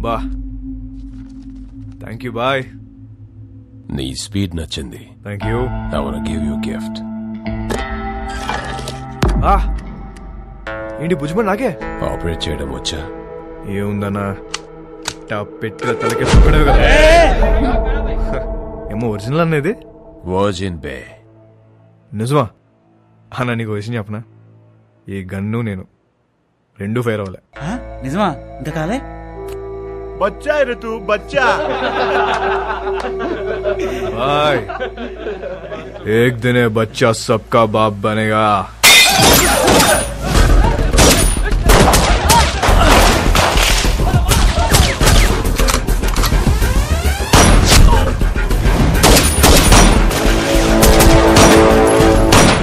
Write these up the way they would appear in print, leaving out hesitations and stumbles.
బా thank you bye. నీ speed నచ్చింది. Thank you. I wanna give you a gift. ఏంటి భుజమని నాకే ఆపరేట్ చేయడం వచ్చా? ఏముందన్నా పెట్టిన తలకే సుక్కడమే కదా. ఏమో ఒరిజినల్ అనేది వర్జిన్ బే. నిజమా అన్న? నీకు విషయం చెప్పనా, ఈ గన్ను నేను రెండు ఫైర్ అవ్వలే. నిజమా? ఇంత కాలే బచ్చా ఋతు బచ్చా. भाई एक दिन ये बच्चा सबका बाप बनेगा.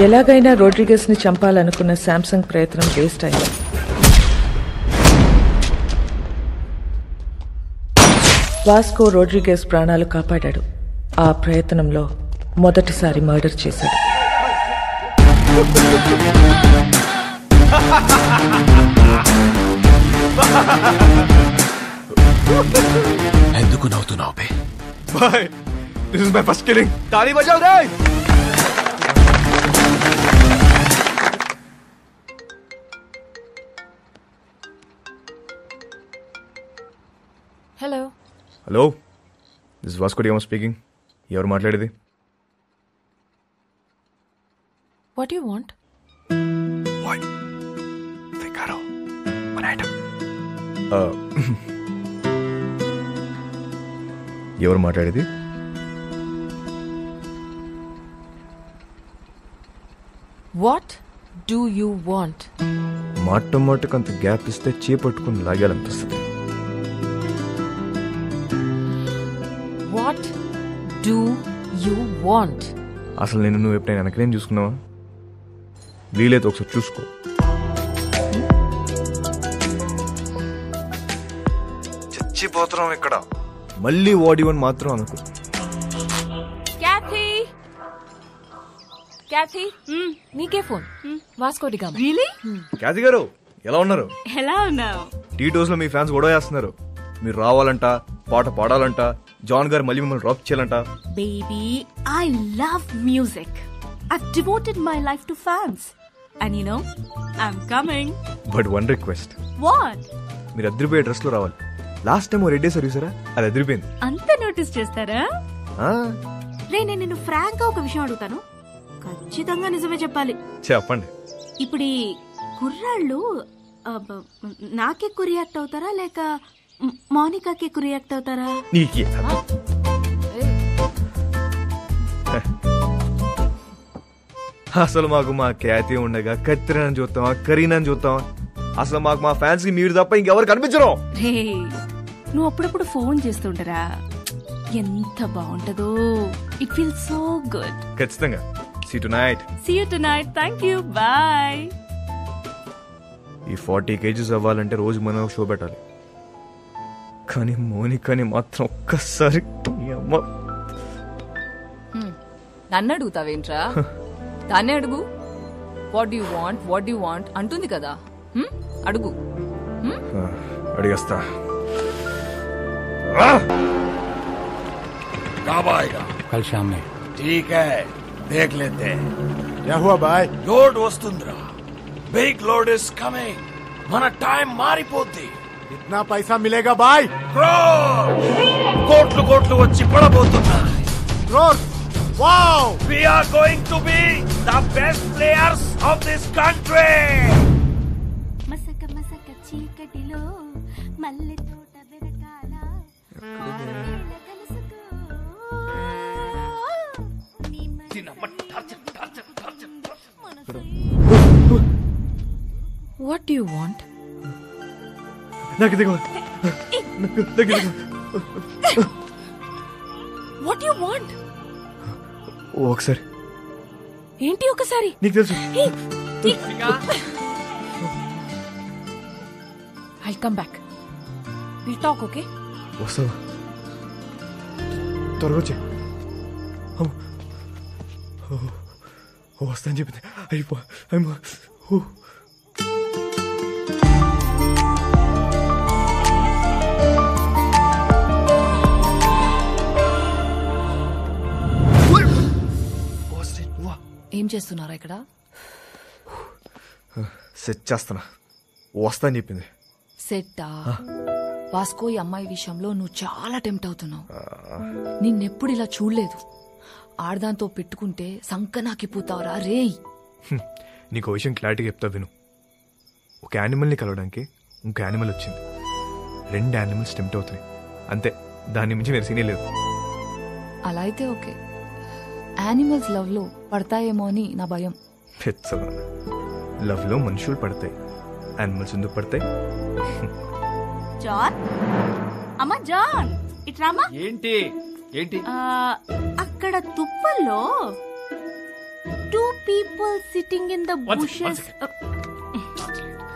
ఎలాగైనా రోడ్రిగస్ ని చంపాలనుకున్న శాంసంగ్ ప్రయత్నం వేస్ట్ అయింది. వాస్కో రోడ్రిగస్ ప్రాణాలు కాపాడాడు. ఆ ప్రయత్నంలో మొదటిసారి మర్డర్ చేశాడు. ఎందుకు నవ్వుతున్నావు బే? भाई this is my first killing. ताली बजाओ रे. Hello hello, this Vasco da Gama speaking. ఎవరు మాట్లాడేది? What you want? ఎవరు మాట్లాడేది? What do you want? మాటకు అంత గ్యాప్ ఇస్తే చేపట్టుకుని లాగాలనిపిస్తుంది. What do you want? అసలు నువ్వు ఎప్పుడైనా వెనకనేం చూసుకున్నావా? వీలైతే ఒకసారి చూసుకో. చచ్చిపోతున్నాం ఇక్కడ. మళ్ళీ వాడివని మాత్రం అనుకో. క్యాథీ నీకే phone. Vasco da Gama. Really? Cathy గారు ఎలా ఉన్నారు? ఎలా ఉన్నావు? టీటోస్ లో మీ ఫ్యాన్స్ గొడవ చేస్తున్నారు. మీరు రావాలంట, పాట పాడాలంట, జాన్ గారు మళ్ళీ మిమ్మల్ని డ్రాప్ చేయాలంట. Baby, I love music. I've devoted my life to fans. And you know, I'm coming. But one request. What? మీరు అదిరిపోయే డ్రెస్ లో రావాలి. లాస్ట్ టైం రెడ్ డే సర్వీసరా, అది అదిరిపోయింది. అంత నోటీస్ చేస్తారా? రే, నేను నిన్ను ఫ్రాంక్ గా ఒక విషయం అడుగుతాను, ఖచ్చితంగా నిజమే చెప్పాలి. చెప్పండి. ఇప్పుడు ఈ కుర్రాళ్ళు నాకే రియాక్ట్ అవుతారా లేక మౌనికాకి రియాక్ట్ అవుతారా? నీకే అసలు మాకు మా ఖ్యాతి ఉండగా కత్తిరని చూస్తామా, కరీనాని చూస్తామా? అసలు మాకు మా ఫ్యాన్స్ కి మీరు తప్ప ఇంకెవరు కనిపించరు. రే, నువ్వు అప్పుడప్పుడు ఫోన్ చేస్తుంటారా? ఎంత బాగుంటదో. It feel so good. ఖచ్చితంగా. See you tonight. See you tonight. Thank you. Bye. ఈ 40 kgs అవ్వాలంటే రోజు మనం షో పెట్టాలి. కానీ మోనికాని మాత్రం ఒక్కసారి నన్ను అడుగుతావేంట్రా? దాన్నే అడుగు. వాట్ యు వాంట్ అంటుంది కదా, అడుగు. అడిగేస్తా. कब आएगा? कल शाम में. ठीक है, देख लेते हैं. क्या हुआ भाई? लोड वस्तुंद्रा, बिग लोड इज कमिंग. మన టైం మారిపోద్ది. इतना पैसा मिलेगा भाई? కోట్లు కోట్లు వచ్చి పడబోతున్నాయి. Wow, we are going to be the best players of this country. మసక మసక చీకటిలో మల్లె తోట వెనకాల వాట్ యు వాంట్? నాకు దిగు. What you want? ఒకసారి. ఏంటి ఒకసారి? నీకు తెలుసు. I'll come back. We'll talk, okay? వస్తావా? త్వరగా వచ్చే. వస్తా అని చెప్పింది. చేస్తున్నారా ఇక్కడ? సెట్ చేస్తున్నా, వస్తా అని చెప్పింది. సెట్టా? వాస్కో ఈ అమ్మాయి విషయంలో నువ్వు చాలా టెంప్ట్ అవుతున్నావు. నిన్నెప్పుడు ఇలా చూడలేదు. ఆడదాంతో పెట్టుకుంటే సంకనాకిపోతావురా రేయ్. నీకు విషయం క్లారిటీగా చెప్తా విను. ఒక యానిమల్ని కలవడానికి ఇంకో యానిమల్ వచ్చింది. 2 యానిమల్స్ టెంప్ట్ అవుతున్నాయి అంతే, దాన్ని మించి వేరే సీనే లేదు. అలా అయితే ఓకే. యానిమల్స్ లవ్ లో పడతాయేమో అని నా భయం. లవ్ లో మనుషులు పడతాయి, యానిమల్స్ ఎందుకు పడతాయి? జాన్, అమ్మా జాన్, ఇట్రామా. ఏంటి ఏంటి? అక్కడ తుప్పల్లో 2 people sitting in the bushes.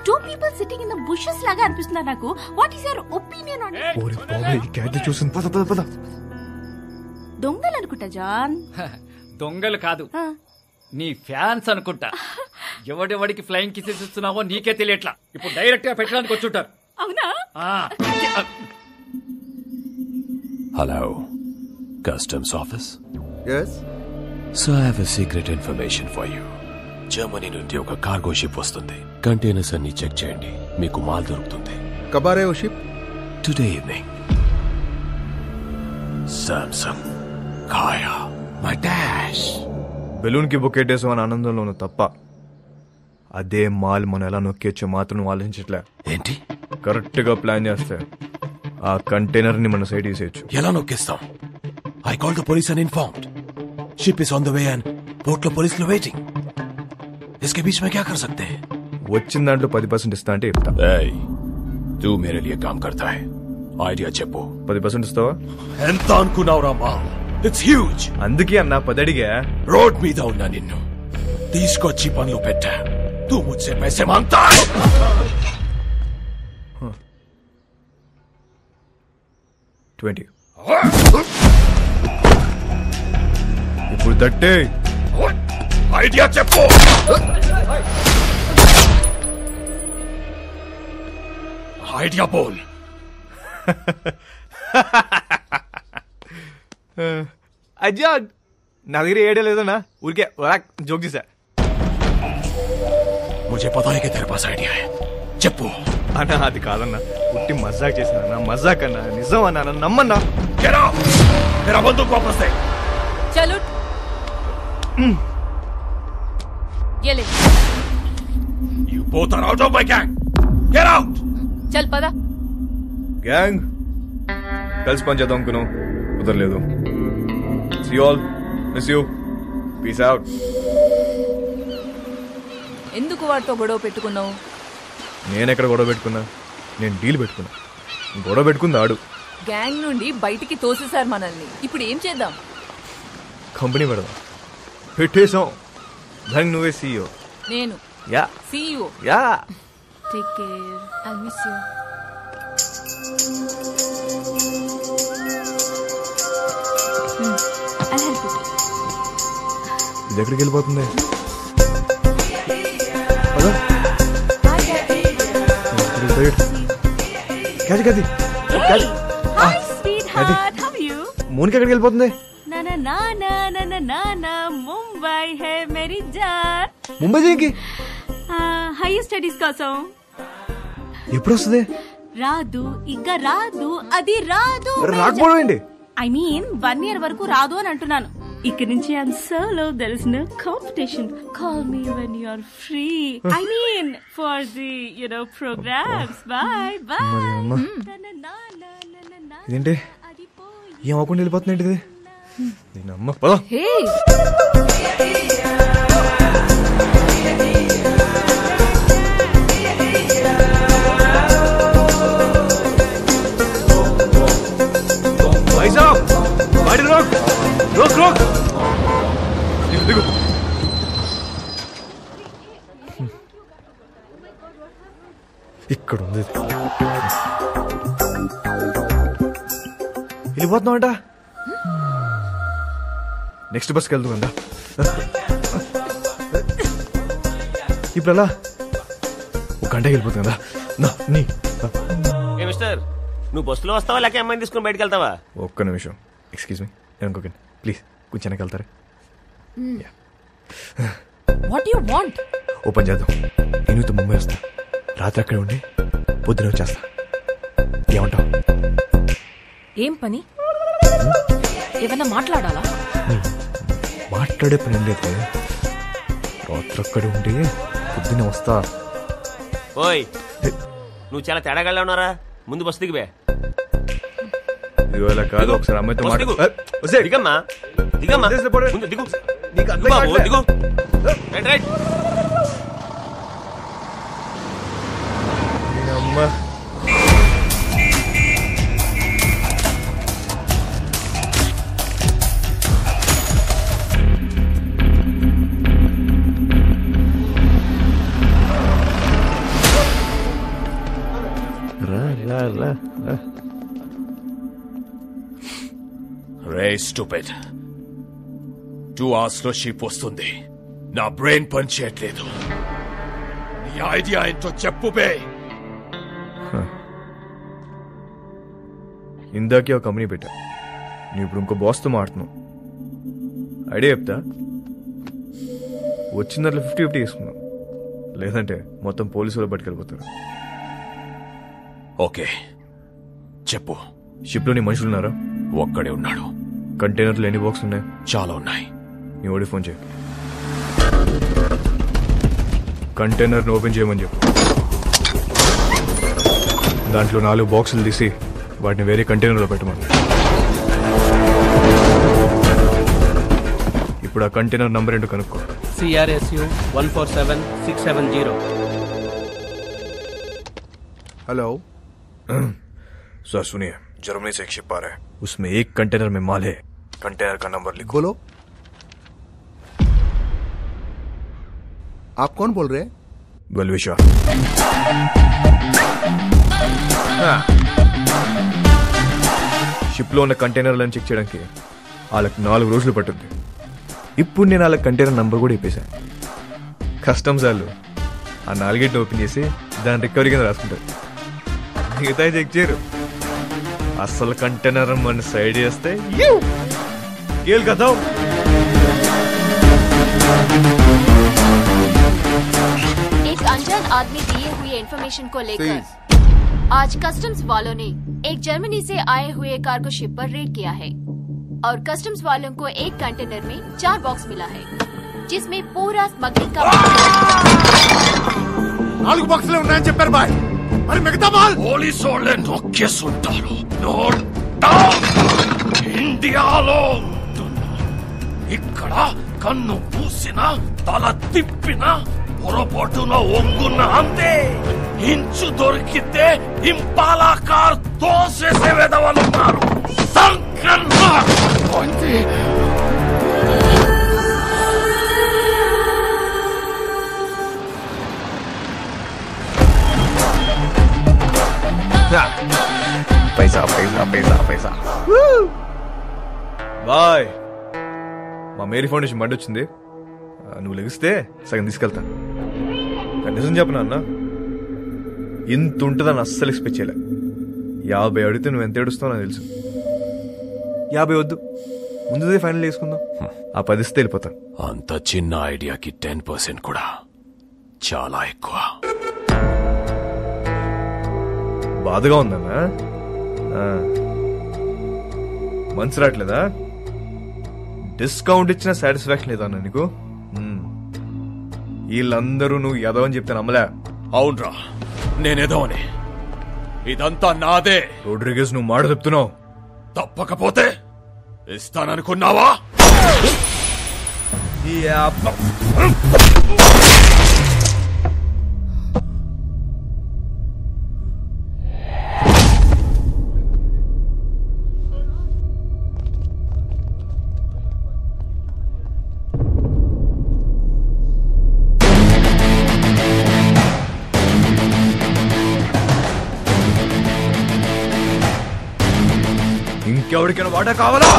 2 people sitting in the bushes లాగా అనిపిస్తున్నారు నాకు. What is your opinion on it? ఓరి బాబాయ్, ఈ క్యాట్ చూసింది. పద పద పద. దొంగలు అనుకుంటా జాన్. దొంగలు కాదు, నీ ఫ్యాన్స్ అనుకుంటా. ఎవడెవడికి ఫ్లయింగ్ కిసెస్ ఇస్తున్నావో నీకే తెలియట్లా. ఇప్పుడు డైరెక్ట్ గా పెట్టడానికి వచ్చుంటారు. అవునా? Hello, Customs Office. Yes? So I have a secret information for you. Germany నుండి ఒక కార్గో షిప్ వస్తుంది. కంటైనర్స్ అన్ని చెక్ చేయండి, మీకు మాల్ దొరుకుతుంది. कब आ रहे हो ship? Today evening. Samsung Kaya my dash. Balloon కి బొక్కేటేసాం అని ఆనందంలో ఉన్న తప్ప అదే మాల్ మనం ఎలా నొక్కేచ్చో మాత్రం నువ్వు ఆలోచించట్లే. ఏంటి? కరెక్ట్ గా ప్లాన్ చేస్తే ఆ కంటైనర్ ని మన సైడ్ తీసేయచ్చు. ఎలా నొక్కేస్తాం? I call the police and informed. Ship is on the way and port లో పోలీసులు వెయిటింగ్. इसके बीच में क्या कर सकते हैं? వచ్చిన దాంట్లో 10% ఇస్తా అంటే చెప్తా. Hey, तू मेरे लिए काम करता है. ఐడియా చెప్పు. 10% ఇస్తావా? ఎంత అనుకున్నావురా మాల్? It's huge. అందుకే అన్న 10 అడిగా. రోడ్ మీద ఉన్నా నిన్ను తీసుకొచ్చి పనులు పెట్టా. तू मुझसे पैसे मांगता है? 20. ఇప్పుడు 30. ఐడియా చెప్పు. ఐడియా బోల్. అజ్జా, నా దగ్గర ఏడే లేదన్నా, ఊరికే జోక్ చేశా. मुझे पता है कि तेरे पास आइडिया है. చెప్పు. అన్నా అది కాదన్నా, పుట్టి మజాక్ చేసినా. మజాక్ అన్నా, నిజం అన్నా, నమ్మన్నా. Get out! मेरा बंदूक वापस दे. చలో ये ले. You both are out of my gang. Get out! చల్ పద. గ్యాంగ్ కలిసి పని చేద్దాం అనుకున్నాం, కుదరలేదు. See you all. Miss you. Peace out. ఎందుకు వాడితో గొడవ పెట్టుకున్నావు? నేనెక్కడ గొడవ పెట్టుకున్నా? నేను డీల్ పెట్టుకున్నా. గొడవ పెట్టుకుంది ఆడు. గ్యాంగ్ నుండి బయటికి తోసేశారు మనల్ని. ఇప్పుడు ఏం చేద్దాం? కంపెనీ పెడదాం. పెట్టేసాం. దానికి నువ్వే CEO. నేను yeah CEO. Yeah. Take care. I'll miss you. I'll help you. ఇది ఎక్కడికి వెళ్ళిపోతుంది? Hi, sweetheart. How are you? మోనికి ఎక్కడికి వెళ్ళిపోతుంది? Na na na na na na na na. Mumbai hai meri jaan. Mumbai దేనికి? Higher studies కోసం. ఎప్పుడు వస్తుంది? రాదు, ఇక రాదు, అది రాదు. రాకపోవడం ఏంటి? I mean 1 year వరకు రాదు అని అంటున్నాను. ఇక్కడ నుంచి I'm solo. There is no competition. Call me when you're free. I mean for the programs. Bye bye. మరి అమ్మ. Na na na na na na. ఇదేంటి ఏం అవ్వకుండా వెళ్ళిపోతుంది ఏంటిది? నేను అమ్మ పద. హే దిగు. ఇక్కడ ఉంది. వెళ్ళిపోతున్నావు అంట. నెక్స్ట్ బస్కి వెళ్తాం కదా. ఇప్పుడు అలా 1 గంటకి వెళ్ళిపోతుంది కదా. మిస్టర్, నువ్వు బస్సులో వస్తావా లేక అమ్మాయిని తీసుకుని బయటకు వెళ్తావా? ఒక్క నిమిషం. ఎక్స్క్యూజ్ మీ, అనుకోకండి ప్లీజ్, కొంచెం వెనక్కి వెళ్తారా? What you want? ఓ పని చేద్దాం, నేను నీతో ముంబై వస్తా, రాత్రి అక్కడే ఉండి పొద్దున వచ్చేస్తా. ఏమంటావు? ఏం పని? ఏమన్నా మాట్లాడాలా? మాట్లాడే పని లేదు, రాత్రి అక్కడే ఉండి పొద్దున వస్తా. ఓయ్ నువ్వు చాలా తేడాగా ఉన్నారా, ముందు బస్సు దిగిపోయా. ఇవాళ కాదు, ఒకసారి అమ్మాయితో దిగమ్మా దిగమ్మా ముందు దిగు బాబు దిగు. Right right. అమ్మా రే స్టూపిడ్, 2 hours లో షిప్ వస్తుంది. నా బ్రెయిన్ పని చేయట్లేదు. నీ ఐడియా ఏంటో చెప్పు బే. ఇందాకే ఒక కంపెనీ పెట్టా, నువ్వు ఇప్పుడు ఇంకో బాస్తో మాడుతున్నావు. ఐడియా చెప్తా, వచ్చిన దాంట్లో 50-50 తీసుకున్నావు, లేదంటే మొత్తం పోలీసులు పట్టుకెళ్ళిపోతారు. ఓకే చెప్పు. షిప్లో నీ మనుషులు ఉన్నారా? ఒక్కడే ఉన్నాడు. కంటైనర్లు ఎన్ని బాక్స్ ఉన్నాయి? చాలా ఉన్నాయి. నీ ఓడి ఫోన్ చేయి, కంటైనర్ని ఓపెన్ చేయమని చెప్పు. దాంట్లో 4 బాక్సులు తీసి వాటిని వేరే కంటైనర్లో పెట్టమని. ఇప్పుడు ఆ కంటైనర్ నంబర్ ఏంటో కనుక్కో. CRSU 147670. हेलो सर सुनिए, जर्मनी से एक शिप आ रहा है, उसमें एक कंटेनर में माल है. कंटेनर का नंबर लिखो. बोलो, आप कौन बोल रहे हैं? बलविशा. షిప్ లో ఉన్న కంటైనర్లను చెక్ చేయడానికి వాళ్ళకి 4 రోజులు పట్టుద్ది. ఇప్పుడు నేను వాళ్ళ కంటైనర్ నంబర్ కూడా ఇప్పేశాను. కస్టమ్స్ వాళ్ళు ఆ 4 ఓపెన్ చేసి దాని రికవరీ కింద రాసుకుంటారు, మిగతా చెక్ చేయరు. అసలు కంటైనర్ మన సైడ్ చేస్తే కదా. एक अनजान आदमी दिए हुए इंफॉर्मेशन को लेकर आज कस्टम्स वालों ने एक जर्मनी से आए हुए कार्गो शिप पर रेड किया है और कस्टम्स वालों को एक कंटेनर में 4 बॉक्स मिला है, जिसमें पूरा स्मगलिंग का 4 బాక్సులు ఉన్నాయని చెప్పారు బాయ్, మరి మిగతా మాల్ పోలీసు వాళ్ళే నొక్కేసుంటారు. Note down. ఇండియాలో ఉంటున్నా, ఇక్కడ కన్ను పూసినా తల తిప్పినా పొరపాటున ఒంగున్న అంతే. ఇంచు దొరికితే ఇంపాలా కార్ తోసేసే వెదవలున్నారు. पैसा पैसा पैसा पैसा బాయ్. మా మేరీ ఫౌండేషన్ బండి వచ్చింది, నువ్వు లెగిస్తే సగం తీసుకెళ్తా. నిజం చెప్పనా అన్న, ఇంత ఉంటుందని అస్సలు ఎక్స్పెక్ట్ చేయలే. 50 అడిగితే నువ్వు ఎంత ఏడుస్తావు నాకు తెలుసు. 50 వద్దు, ముందుదే ఫైనల్ చేసుకుందాం. ఆ 10 ఇస్తే వెళ్ళిపోతా. అంత చిన్న ఐడియాకి 10% కూడా చాలా ఎక్కువ. బాధగా ఉందన్నా, మనసు రావట్లేదా? డిస్కౌంట్ ఇచ్చిన సాటిస్ఫాక్షన్ లేదా అన్న నీకు? వీళ్ళందరూ నువ్వు యదవని చెప్తే నమ్మలే. అవునరా, నేనేదోని. ఇదంతా నాదే. రోడ్రిగేస్, నువ్వు మాట చెప్తున్నావు. తప్పకపోతే ఇస్తాననుకున్నావా? ఇంకెవరికైనా వాటా కావాలా?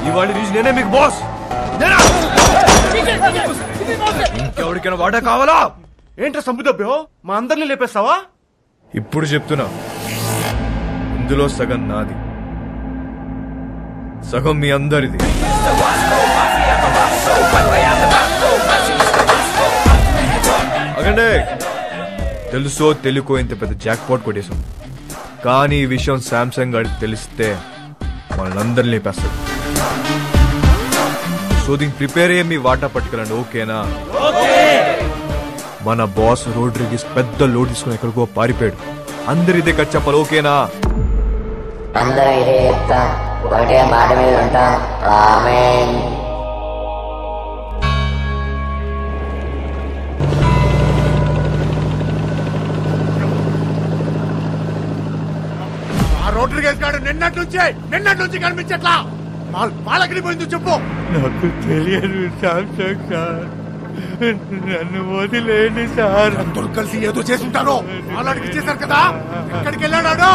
ఇవాళ నుంచి నేనే మీకు బాస్. ఇంకెవరికైనా వాటా కావాలా? ఏంట్రా సంబుదబ్బో, మా అందరినీ లేపేస్తావా? ఇప్పుడు చెప్తున్నా, ఇందులో సగం నాది, సగం మీ అందరిది. అగండి, తెలుసో తెలుకో ఇంత పెద్ద జాక్ పాట్ కొట్టేశాం. కానీ ఈ విషయం శాంసంగ్ గారికి తెలిస్తే వాళ్ళందరినీ లేపేస్తాడు. సో దీనికి ప్రిపేర్ అయ్యే మీ వాటా పట్టుకెళ్ళండి. ఓకేనా? మన బాస్ రోడ్రిగిస్ పెద్ద లోడ్ తీసుకుని ఎక్కడికో పారిపోయాడు. అందరు ఇదే కట్ చెప్పాలి. ఓకేనా? అందరూ ఇదే చెప్తాం, ఒకటే మాట మీద ఉంటాం. ఆమేన్. ఆ రోడ్రిగేస్ గాడు నిన్నటి నుంచి కనిపించట్లా. వాళ్ళకి పోయింది చెప్పు. నాకు తెలియదు శాంసంగ్ సార్, నన్ను వదిలేండి సార్. అందరూ కలిసి ఏదో చేసి ఉంటారు. వాళ్ళకి చేశారు కదా, ఎక్కడికి వెళ్ళాడు?